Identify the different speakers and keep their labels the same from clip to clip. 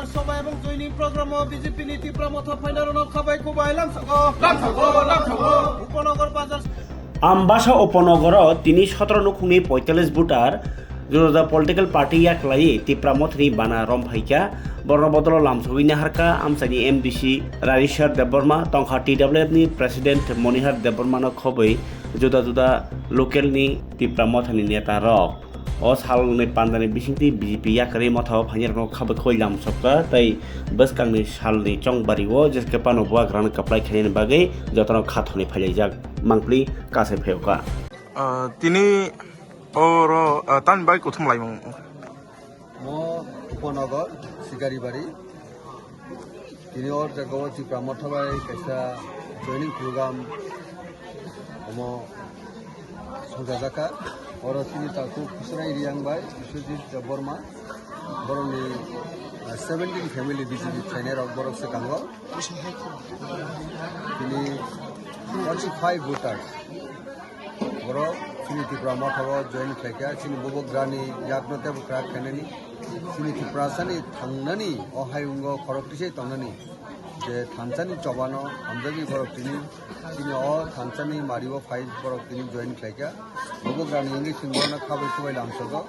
Speaker 1: বাজার সভা এবং জৈনিক প্রোগ্রাম ও বিজেপি নীতি প্রমথ ফাইনাল খাবাই খুবাই উপনগর বাজার
Speaker 2: আমবাসা উপনগর 17 নখুংনি 45 বুটার জোরদা পলিটিক্যাল পার্টি याख्लायै तिप्रामथनि बाना रमफाइका बर्णबदल लामसुबैनि हारका आमसानि एमडीसी राजेश्वर देबबर्मा तंखा टीडब्ल्यूएफनि प्रेसिडेंट मनिहार देबबर्मानो खबै जुदा जुदा लोकेलनि तिप्रामथनि नेता रक o salni pandani bisingti BJP yakari motho phanirno khabai khoi lamsokka tai beskangni salni chongbari o jeske pano bua gran kaplai khaini bagai jotano khathoni phaijak mangpli kase pheuka
Speaker 3: তিনি ওর তান by কোথম lime
Speaker 4: mo উপনগর শিকারিবাড়ি তিনি ওর জায়গাও চিপা মঠবাই কাইসা joining programme ওমো সংজাজাকা ওর তিনি তাকু খুসরাই রিয়াংবাই Biswajit Varma বরংনি 17 family BJP ট্রেনের বরক সেকাঙ্গ তিনি 45 voters বরক sini tipra mathawa join khaika sini bobok grani yaknote bukra khanani sini tipra sani thangnani o hayungo khoroktisei tongnani je thamchani chobano amjagi khoroktini sini o thamchani maribo fight khoroktini join khaika bobok grani ingi singona khabai khabai lamsogo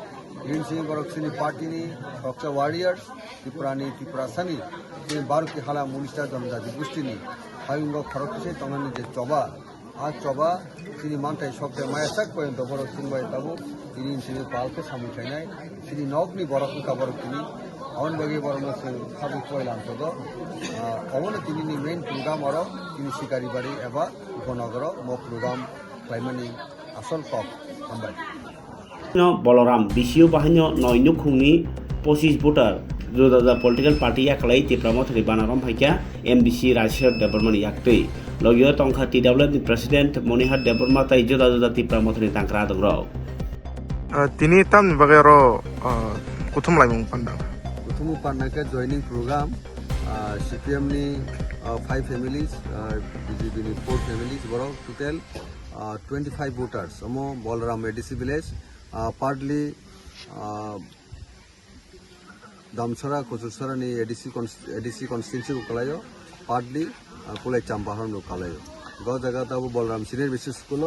Speaker 4: green sing borok sini party ni roksa warriors tiprani tipra sani sini baruki hala munista jamjadi gustini hayungo khoroktisei tongnani je choba आज चबा सिनी मानथाय सबसे मायासाक पर्यन्त बरक सिंबाय ताबु सिनी सिनी पालके सामुखायनाय सिनी नगनि बरक का बरक तिनी अवन बगे बरनो से खाबु कोइलाम तगो अवन तिनी मेन प्रोग्राम अर तिनी शिकारिबाड़ी एबा उपनगर म प्रोग्राम क्लाइमानि आसल कप हामबाय
Speaker 2: बलराम बिसियो बाहायनो नयनु खुंनि 25 भोटार जुदा पलिटिकल पार्टी याख्लायै तिप्रामथनि बाना रमफाइका एमडीसी राजेश्वर देबबर्मानि याक्तै लगियो तंखा टीडब्ल्यूएफनि प्रेसिडेंट मनिहार देबबर्मा ताई जुदा जुदा तिप्रामथनि तांक्रा दंग्राव
Speaker 3: তিনি তাম বাগে আর কোথম লাইম পান্ডা
Speaker 4: प्रथम पार्टनार जॉइनिंग प्रोग्राम सीपीएम नि 5 फैमिलीज बीजेपी नि 4 फैमिलीज बरो टोटल 25 वोटर्स अमो Balram ADC village partly Damsara Kochusara नि एडीसी कॉन्स्टिट्यूएंसी को कलायो पार्टली पुलाई चांपाहर नो कलायो गो जगह Tabo Balram senior basis school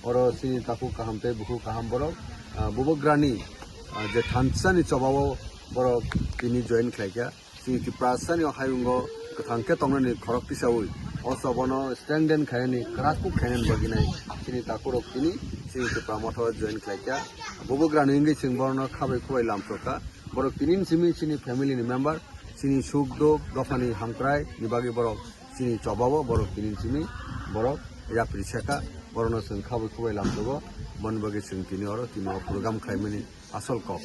Speaker 4: और सिनी ताकु काहामते बुखु काहाम बरो बुबग्रानी जे थानसानि चबावो बरो तिनी जॉइन खायका सिनी तिप्रासानि हायुंगो थांके तंगनि खरकति सावै असबनो स्टैंडन खायनि क्रासकु खायन बगिनाय सिनी ताकुरक तिनी सिनी तिप्रामथ जॉइन खायका बुबग्रानी इंगे सिंबरनो खाबै खुबै लामसका बरो तिनिन सिमी सिनी फैमिली नि मेंबर सिनी सुखदो गफानि हांक्राय निबागे बरो सिनी चबावो बरो तिनिन सिमी बरो याप्रिसेका बरनो जों खाबै खुबै लामसगो मनबगे जों तिनी अरो तिनी प्रोग्राम खायमनि आसल कप